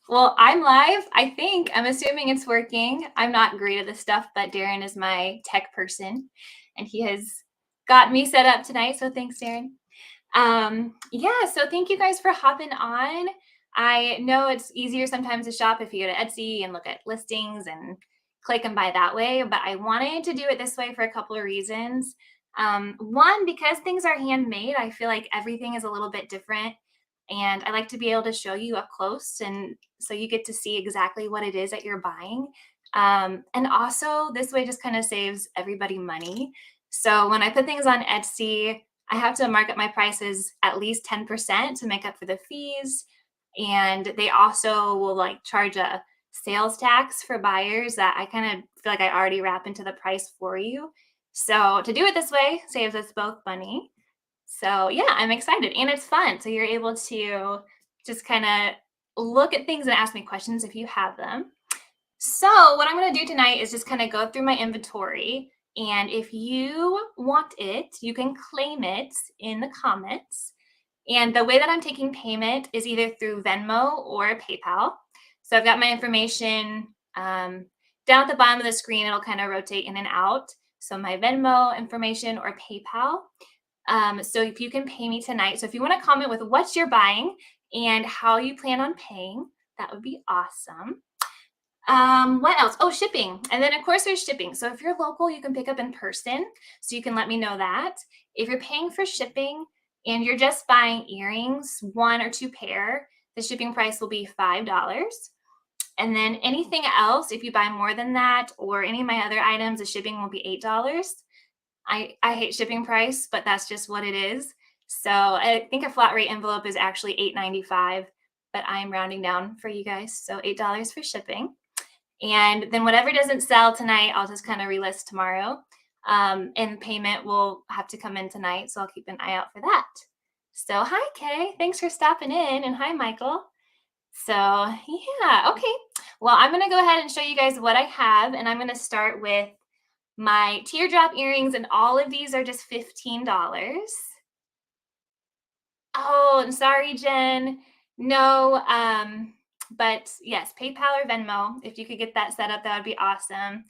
Well, I'm live. I think. I'm assuming it's working. I'm not great at this stuff, but Darren is my tech person and he has got me set up tonight. So thanks, Darren. Yeah, so thank you guys for hopping on. I know it's easier sometimes to shop if you go to Etsy and look at listings and click and buy that way, but I wanted to do it this way for a couple of reasons. One, because things are handmade, I feel like everything is a little bit different. And I like to be able to show you up close and so you get to see exactly what it is that you're buying. And also, this way just kind of saves everybody money. So when I put things on Etsy, I have to mark up my prices at least 10% to make up for the fees. And they also will like charge a sales tax for buyers that I kind of feel like I already wrap into the price for you. So to do it this way saves us both money. So yeah, I'm excited and it's fun. So you're able to just kind of look at things and ask me questions if you have them. So what I'm going to do tonight is just kind of go through my inventory. And if you want it, you can claim it in the comments. And the way that I'm taking payment is either through Venmo or PayPal. So I've got my information down at the bottom of the screen. It'll kind of rotate in and out. So my Venmo information or PayPal. So if you can pay me tonight. So if you want to comment with what you're buying and how you plan on paying, that would be awesome. What else? Oh, shipping. And then of course there's shipping. So if you're local, you can pick up in person. So you can let me know that. If you're paying for shipping and you're just buying earrings, 1 or 2 pair, the shipping price will be $5. And then anything else, if you buy more than that or any of my other items, the shipping will be $8. I hate shipping price, but that's just what it is. So I think a flat rate envelope is actually $8.95, but I'm rounding down for you guys. So $8 for shipping. And then whatever doesn't sell tonight, I'll just kind of relist tomorrow. And payment will have to come in tonight. So I'll keep an eye out for that. So hi, Kay. Thanks for stopping in. And hi, Michael. So yeah, okay. Well, I'm going to go ahead and show you guys what I have. And I'm going to start with my teardrop earrings, and all of these are just $15. Oh, I'm sorry, Jen. No, but yes, PayPal or Venmo. If you could get that set up, that would be awesome.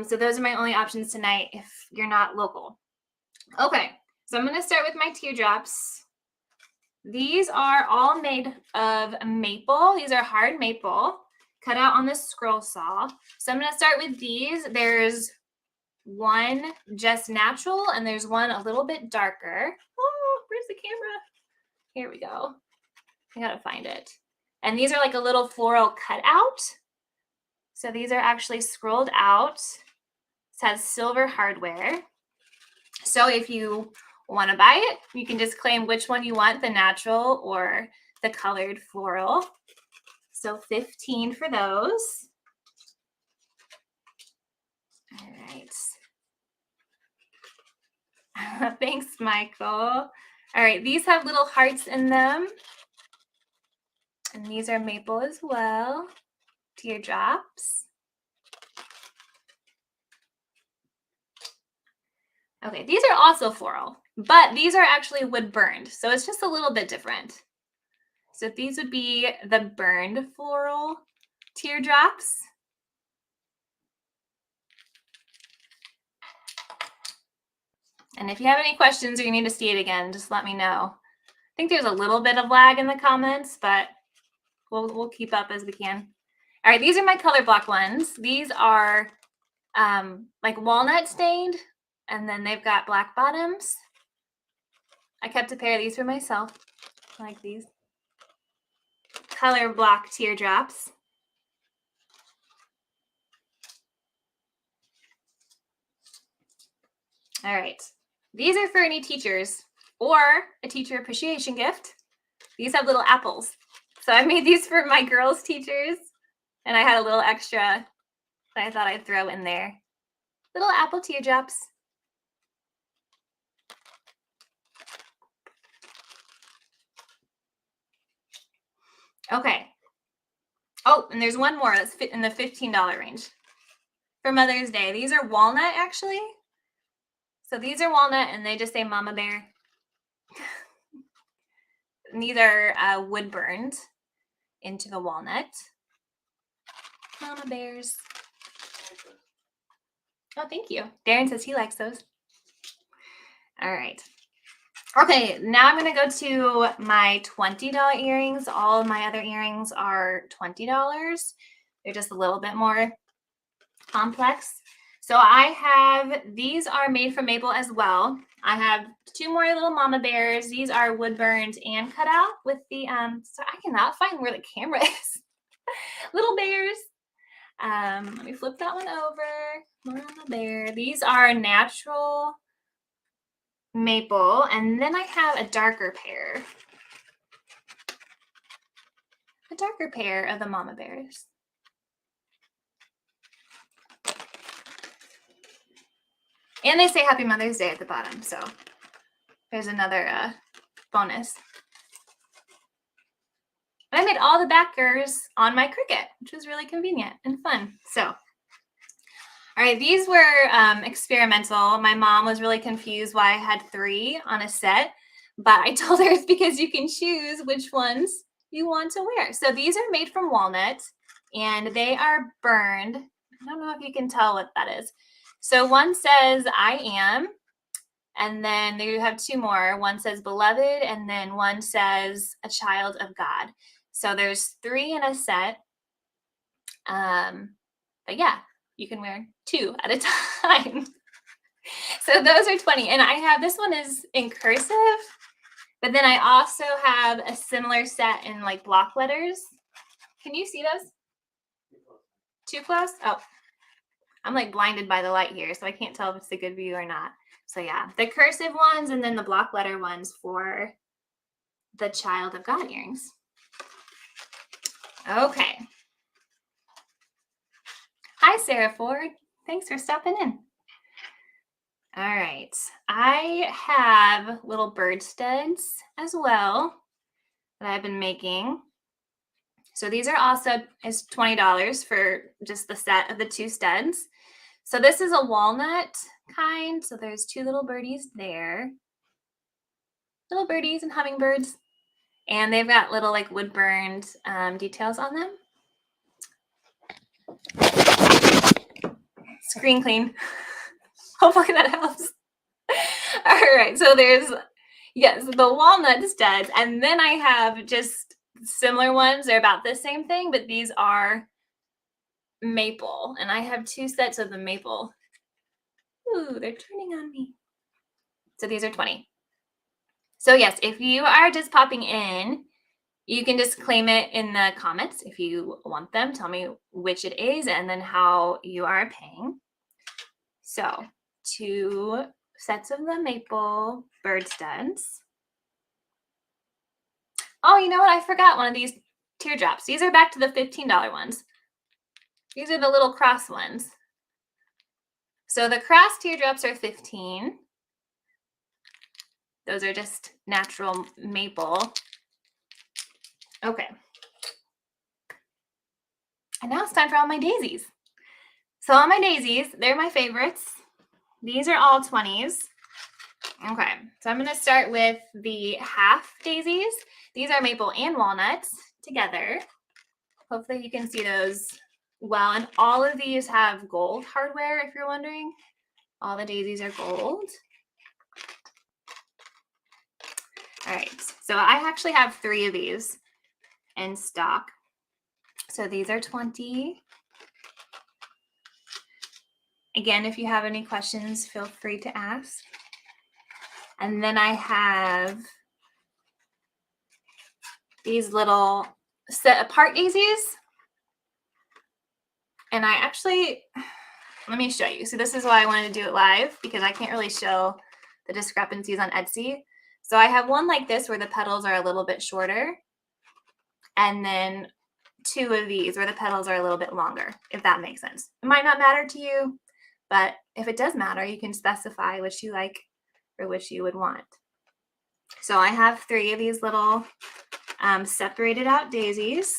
So those are my only options tonight if you're not local. Okay, so I'm going to start with my teardrops. These are all made of maple. These are hard maple cut out on the scroll saw. So I'm going to start with these. There's one just natural and there's one a little bit darker. Oh, where's the camera? Here we go. I gotta find it. And these are like a little floral cutout. So these are actually scrolled out. It has silver hardware. So if you want to buy it, you can just claim which one you want, the natural or the colored floral. So 15 for those. All right. Thanks, Michael. All right, these have little hearts in them. And these are maple as well. Teardrops. Okay, these are also floral, but these are actually wood burned. So it's just a little bit different. So these would be the burned floral teardrops. And if you have any questions or you need to see it again, just let me know. I think there's a little bit of lag in the comments, but we'll keep up as we can. All right, these are my color block ones. These are like walnut stained, and then they've got black bottoms. I kept a pair of these for myself. I like these. Color block teardrops. All right. These are for any teachers or a teacher appreciation gift. These have little apples. So I made these for my girls' teachers, and I had a little extra that I thought I'd throw in there. Little apple teardrops. Okay. Oh, and there's one more that's in the $15 range for Mother's Day. These are walnut, actually. So these are walnut, and they just say Mama Bear. And these are wood burned. into the walnut. Mama bears. Oh, thank you. Darren says he likes those. All right. Okay, now I'm going to go to my $20 earrings. All of my other earrings are $20. They're just a little bit more complex. So I have, these are made from maple as well. I have 2 more little mama bears. These are wood burned and cut out with the, so I cannot find where the camera is. Little bears. Let me flip that one over. More mama bear. These are natural maple, and then I have a darker pair of the mama bears. And they say Happy Mother's Day at the bottom, so there's another bonus. And I made all the backers on my Cricut, which was really convenient and fun. So, all right, these were experimental. My mom was really confused why I had 3 on a set, but I told her it's because you can choose which ones you want to wear. So these are made from walnut, and they are burned. I don't know if you can tell what that is. So one says I am, and then they have 2 more. One says beloved, and then one says a child of God. So there's 3 in a set. But yeah, you can wear 2 at a time. So those are 20. And I have, this one is in cursive, but then I also have a similar set in like block letters. Can you see those? Too close? Oh, I'm like blinded by the light here, so I can't tell if it's a good view or not. So yeah, the cursive ones and then the block letter ones for the Child of God earrings. Okay. Hi, Sarah Ford. Thanks for stopping in. All right. I have little bird studs as well that I've been making. So these are also is $20 for just the set of the 2 studs. So this is a walnut kind. So there's 2 little birdies there. Little birdies and hummingbirds. And they've got little like wood burned details on them. Screen clean. Hopefully that helps. All right, so there's, yes, the walnut studs, and then I have just similar ones. They're about the same thing, but these are maple, and I have 2 sets of the maple. Ooh, they're turning on me. So these are 20. So yes, if you are just popping in, you can just claim it in the comments if you want them. Tell me which it is and then how you are paying. So 2 sets of the maple bird studs. Oh, you know what? I forgot one of these teardrops. These are back to the $15 ones. These are the little cross ones. So the cross teardrops are $15. Those are just natural maple. Okay. And now it's time for all my daisies. So all my daisies, they're my favorites. These are all 20s. Okay, so I'm going to start with the half daisies. These are maple and walnuts together. Hopefully you can see those well. And all of these have gold hardware, if you're wondering. All the daisies are gold. All right, so I actually have 3 of these in stock. So these are 20. Again, if you have any questions, feel free to ask. And then I have these little set apart daisies. And I actually, let me show you. So this is why I wanted to do it live, because I can't really show the discrepancies on Etsy. So I have one like this where the petals are a little bit shorter. And then 2 of these where the petals are a little bit longer, if that makes sense. It might not matter to you, but if it does matter, you can specify which you like or which you would want. So I have 3 of these little separated out daisies.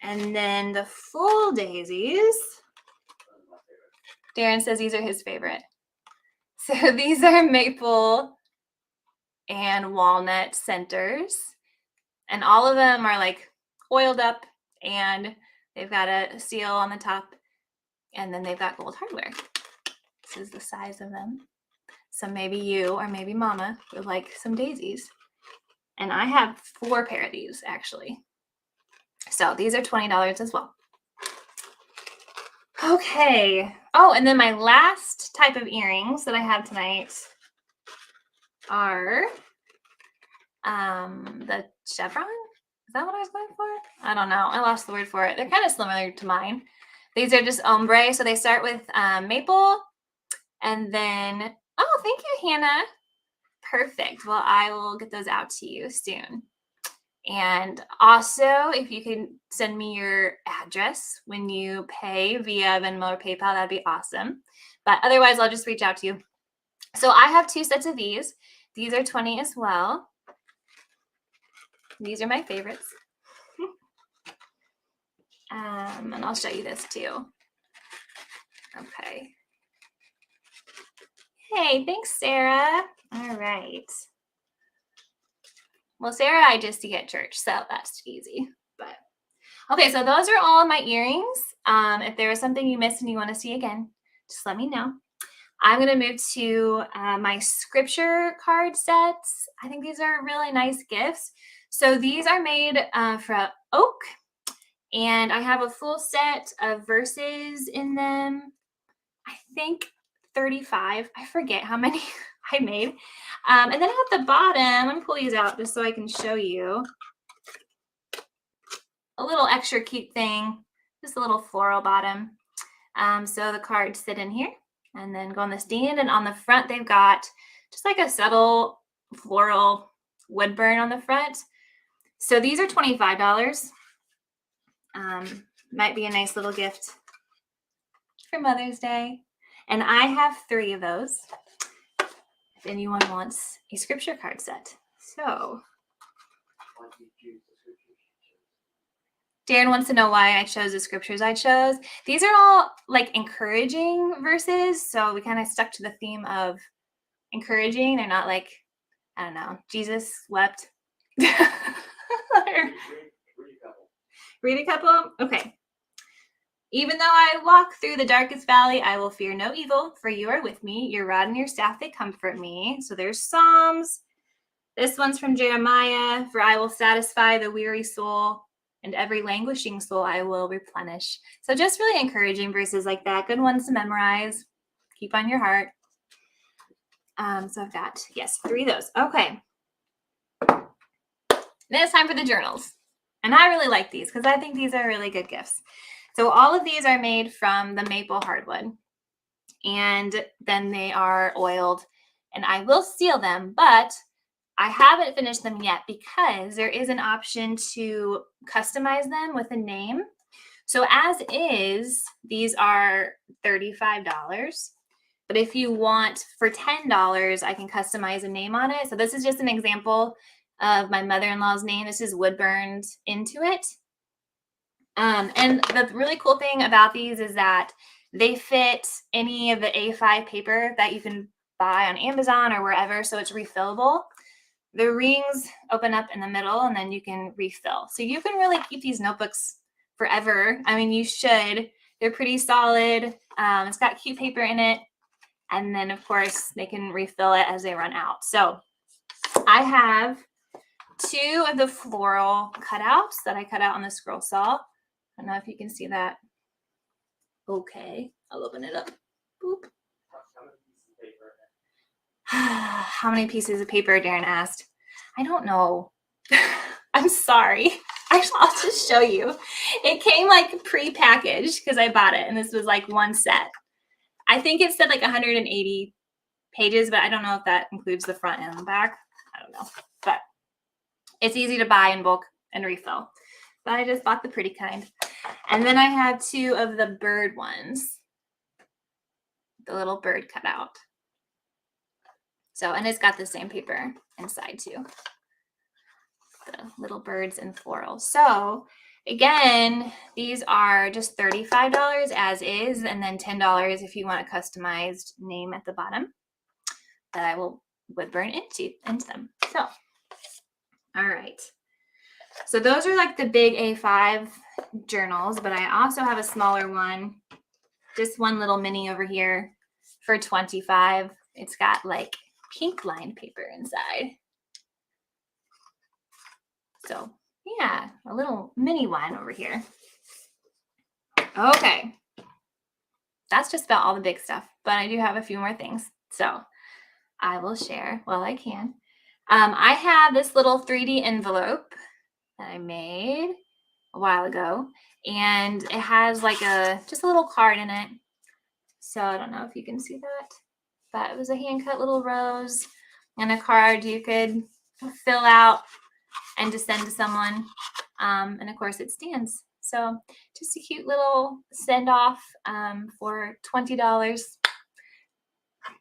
And then the full daisies, Darren says these are his favorite. So these are maple and walnut centers. And all of them are like oiled up and they've got a seal on the top and then they've got gold hardware. This is the size of them. So maybe you or maybe mama would like some daisies. And I have 4 pair of these actually. So these are $20 as well. Okay. Oh, and then my last type of earrings that I have tonight are the chevron. Is that what I was going for? I don't know. I lost the word for it. They're kind of similar to mine. These are just ombre. So they start with maple and then, oh, thank you, Hannah. Perfect. Well, I will get those out to you soon. And also, if you can send me your address when you pay via Venmo or PayPal, that'd be awesome. But otherwise, I'll just reach out to you. So I have 2 sets of these. These are 20 as well. These are my favorites. And I'll show you this too. Okay. Hey, thanks, Sarah. All right. Well, Sarah, I just see at church, so that's easy. But okay, so those are all my earrings. If there is something you missed and you want to see again, just let me know. I'm going to move to my scripture card sets. I think these are really nice gifts. So these are made from oak, and I have a full set of verses in them. I think 35. I forget how many I made. And then at the bottom, let me pull these out just so I can show you a little extra cute thing, just a little floral bottom. So the cards sit in here and then go on the stand, and on the front they've got just like a subtle floral wood burn on the front. So these are $25. Might be a nice little gift for Mother's Day. And I have 3 of those if anyone wants a scripture card set. So Darren wants to know why I chose the scriptures I chose. These are all like encouraging verses. So we kind of stuck to the theme of encouraging. They're not like, I don't know, Jesus wept. Read a couple. Okay. Even though I walk through the darkest valley, I will fear no evil, for you are with me. Your rod and your staff, they comfort me. So there's Psalms. This one's from Jeremiah. For I will satisfy the weary soul, and every languishing soul I will replenish. So just really encouraging verses like that. Good ones to memorize. Keep on your heart. So I've got, yes, 3 of those. Okay. Then it's time for the journals. And I really like these because I think these are really good gifts. So all of these are made from the maple hardwood, and then they are oiled, and I will seal them, but I haven't finished them yet because there is an option to customize them with a name. So as is, these are $35. But if you want for $10, I can customize a name on it. So this is just an example of my mother-in-law's name. This is wood burned into it. And the really cool thing about these is that they fit any of the A5 paper that you can buy on Amazon or wherever, so it's refillable. The rings open up in the middle and then you can refill. So you can really keep these notebooks forever. I mean, you should. They're pretty solid. It's got cute paper in it. And then, of course, they can refill it as they run out. So I have 2 of the floral cutouts that I cut out on the scroll saw. I don't know if you can see that. Okay, I'll open it up. Boop. How many pieces of paper, Darren asked. I don't know. I'm sorry. Actually, I'll just show you. It came like pre-packaged because I bought it, and this was like 1 set. I think it said like 180 pages, but I don't know if that includes the front and the back. I don't know. But it's easy to buy in bulk and refill. But I just bought the pretty kind. And then I have 2 of the bird ones. The little bird cut out. So, and it's got the same paper inside too. The little birds and floral. So again, these are just $35 as is, and then $10 if you want a customized name at the bottom that I will wood burn into them. So, all right. So those are like the big A5 journals, but I also have a smaller one, just one little mini over here for $25. It's got like pink lined paper inside. So yeah, a little mini one over here. Okay. That's just about all the big stuff, but I do have a few more things. So I will share while I can. I have this little 3D envelope that I made a while ago, and it has like just a little card in it. So I don't know if you can see that, but it was a hand cut little rose and a card you could fill out and to send to someone. And of course it stands. So just a cute little send off for $20.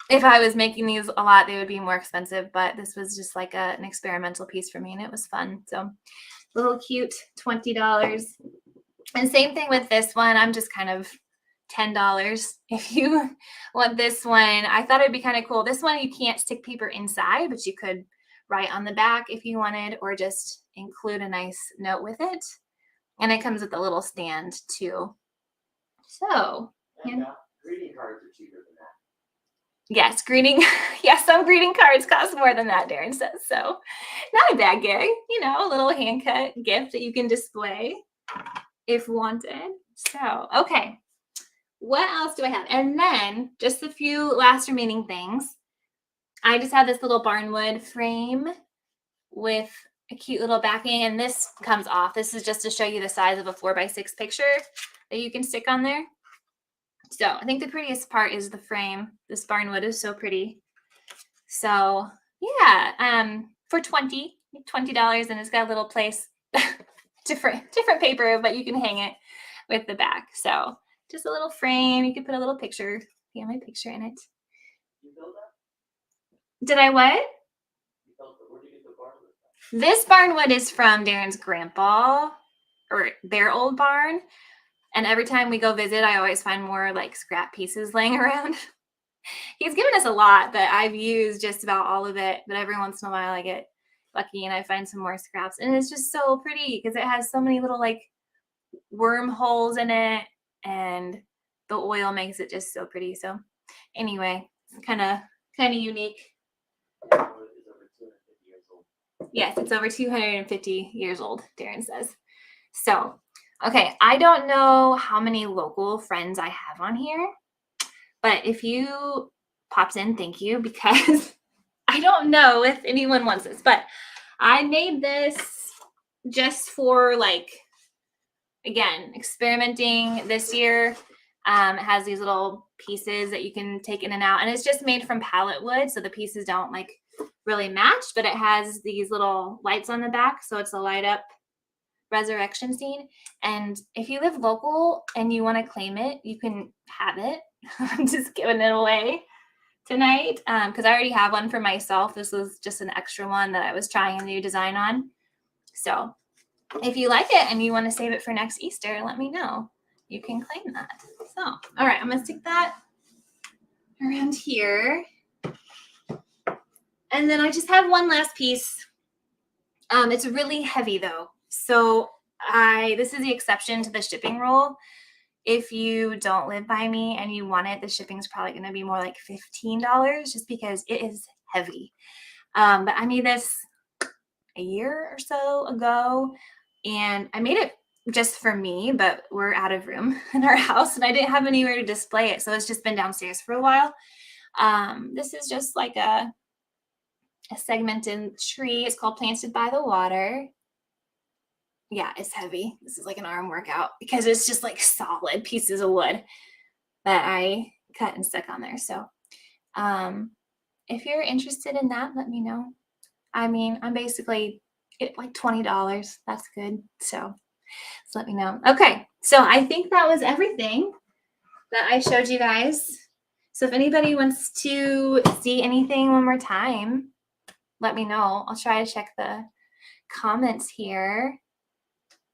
If I was making these a lot, they would be more expensive, but this was just like an experimental piece for me and it was fun. So little cute $20. And same thing with this one. I'm just kind of $10 if you want this one. I thought it'd be kind of cool. This one, you can't stick paper inside, but you could write on the back if you wanted, or just include a nice note with it. And it comes with a little stand too. So, and greeting cards are cheaper than that. Yes, some greeting cards cost more than that, Darren says. So not a bad gig, a little hand cut gift that you can display if wanted. So, okay. What else do I have? And then just a few last remaining things. I just have this little barnwood frame with a cute little backing, and this comes off. This is just to show you the size of a 4x6 picture that you can stick on there. So I think the prettiest part is the frame. This barnwood is so pretty. So yeah, for $20, and it's got a little place, different paper, but you can hang it with the back. So just a little frame. You can put a little picture, family picture in it. You build that? Did I what? You built it. Where did you get the barnwood from? This barnwood is from Darren's grandpa, or their old barn. And every time we go visit, I always find more like scrap pieces laying around. He's given us a lot, but I've used just about all of it. But every once in a while I get lucky and I find some more scraps. And it's just so pretty because it has so many little like wormholes in it. And the oil makes it just so pretty. So anyway, it's kind of unique. It's over 250 years old. Yes, it's over 250 years old, Darren says. So, okay, I don't know how many local friends I have on here, but if you popped in, thank you, because I don't know if anyone wants this, but I made this just for like, again, experimenting this year. It has these little pieces that you can take in and out, and it's just made from pallet wood, so the pieces don't like really match, but it has these little lights on the back, so it's a light up resurrection scene. And if you live local and you want to claim it, you can have it. I'm just giving it away tonight because I already have one for myself. This was just an extra one that I was trying a new design on. So if you like it and you want to save it for next Easter, let me know. You can claim that. So, all right, I'm going to stick that around here. And then I just have one last piece. It's really heavy though. So this is the exception to the shipping rule. If you don't live by me and you want it, the shipping is probably going to be more like $15 just because it is heavy. But I made this a year or so ago and I made it just for me, but we're out of room in our house and I didn't have anywhere to display it. So it's just been downstairs for a while. This is just like a segmented tree. It's called Planted by the Water. Yeah, it's heavy. This is like an arm workout because it's just like solid pieces of wood that I cut and stuck on there. So if you're interested in that, let me know. I mean, I'm basically like $20. That's good. So let me know. Okay, so I think that was everything that I showed you guys. So if anybody wants to see anything one more time, let me know. I'll try to check the comments here.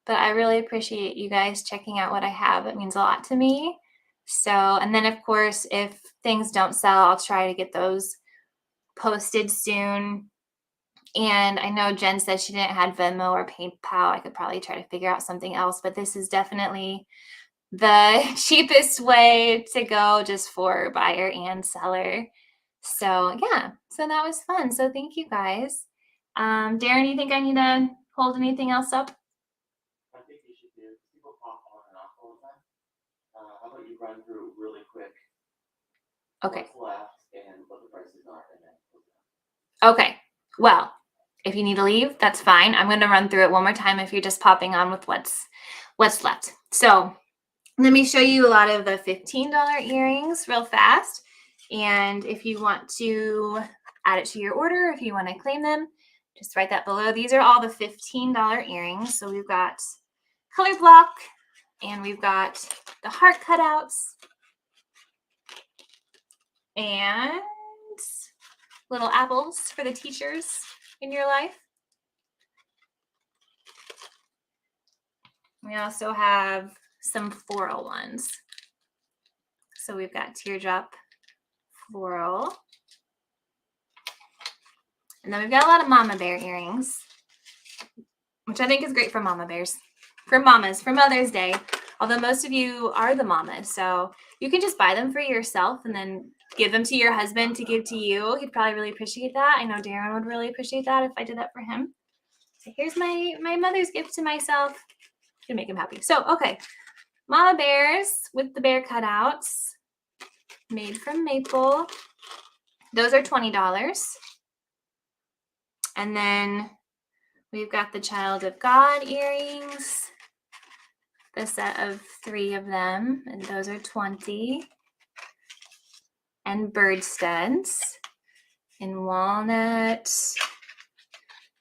But I really appreciate you guys checking out what I have. It means a lot to me. So, and then of course, if things don't sell, I'll try to get those posted soon. And I know Jen said she didn't have Venmo or PayPal. I could probably try to figure out something else, but this is definitely the cheapest way to go just for buyer and seller. So yeah, so that was fun. So thank you guys. Darren, you think I need to hold anything else up? I think you should do, people pop on and off all the time. How about you run through really quick Okay. what's left and what the prices are, and then close it out. Okay. Well, if you need to leave, that's fine. I'm going to run through it one more time if you're just popping on with what's left. So let me show you a lot of the $15 earrings real fast. And if you want to add it to your order, if you want to claim them, just write that below. These are all the $15 earrings. So we've got color block and we've got the heart cutouts and little apples for the teachers in your life. We also have some floral ones. So we've got teardrop floral. And then we've got a lot of mama bear earrings, which I think is great for mama bears, for mamas, for Mother's Day. Although most of you are the mamas, so you can just buy them for yourself and then give them to your husband to give to you. He'd probably really appreciate that. I know Darren would really appreciate that if I did that for him. So here's my mother's gift to myself. Gonna make him happy. So, okay, mama bears with the bear cutouts made from maple. Those are $20. And then we've got the Child of God earrings, the set of 3 of them, and those are $20. And bird studs in walnut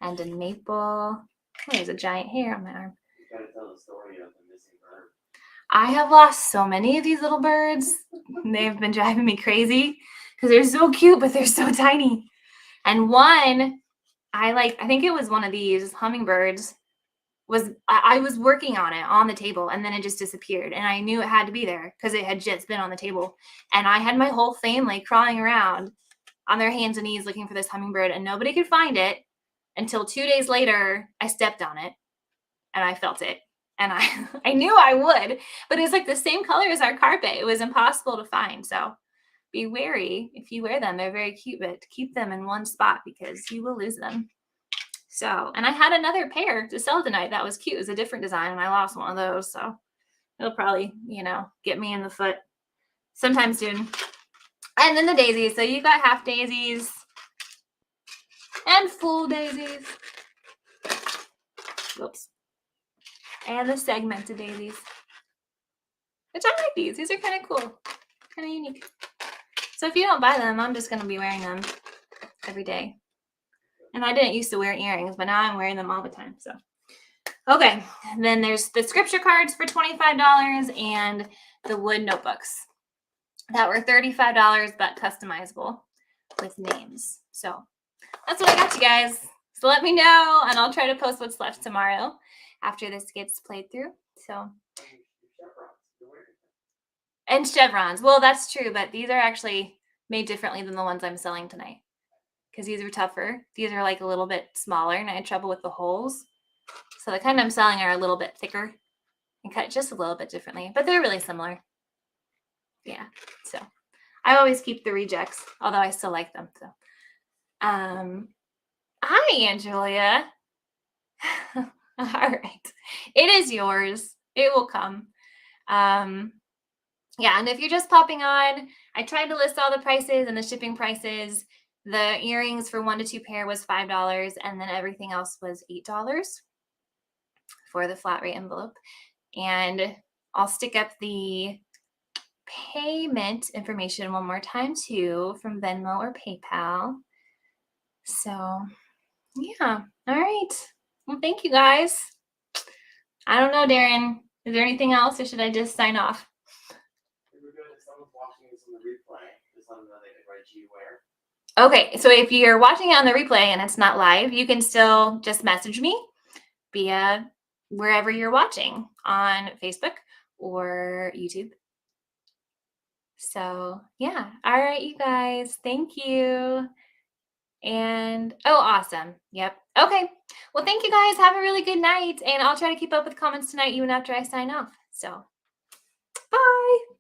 and in maple. Oh, there's a giant hair on my arm. You gotta tell the story of the missing bird. I have lost so many of these little birds. They've been driving me crazy because they're so cute, but they're so tiny. And one, I think it was one of these hummingbirds, I was working on it on the table and then it just disappeared. And I knew it had to be there because it had just been on the table. And I had my whole family crawling around on their hands and knees looking for this hummingbird and nobody could find it until 2 days later. I stepped on it and I felt it. And I knew I would, but it was like the same color as our carpet. It was impossible to find. So be wary if you wear them. They're very cute, but keep them in one spot because you will lose them. So, and I had another pair to sell tonight that was cute. It was a different design and I lost one of those. So it'll probably, get me in the foot sometime soon. And then the daisies. So you got half daisies and full daisies. Whoops. And the segmented daisies. Which I like these. These are kind of cool. Kind of unique. So if you don't buy them, I'm just going to be wearing them every day. And I didn't used to wear earrings, but now I'm wearing them all the time. So, okay. And then there's the scripture cards for $25 and the wood notebooks that were $35, but customizable with names. So that's what I got you guys. So let me know, and I'll try to post what's left tomorrow after this gets played through. So, and chevrons. Well, that's true, but these are actually made differently than the ones I'm selling tonight because these are tougher. These are like a little bit smaller, and I had trouble with the holes. So the kind I'm selling are a little bit thicker and cut just a little bit differently, but they're really similar. Yeah. So I always keep the rejects, although I still like them. So, hi, Angelia. All right. It is yours. It will come. Yeah, and if you're just popping on, I tried to list all the prices and the shipping prices. The earrings for 1 to 2 pair was $5, and then everything else was $8 for the flat rate envelope. And I'll stick up the payment information one more time too from Venmo or PayPal. So yeah, all right. Well, thank you guys. I don't know, Darren. Is there anything else, or should I just sign off? We're good. If someone's watching this on the replay, just let them know they can write you where. Okay, so if you're watching it on the replay and it's not live, you can still just message me via wherever you're watching on Facebook or YouTube. So yeah, all right, you guys. Thank you. And oh, awesome. Yep. Okay. Well, thank you guys. Have a really good night. And I'll try to keep up with comments tonight, even after I sign off. So, bye.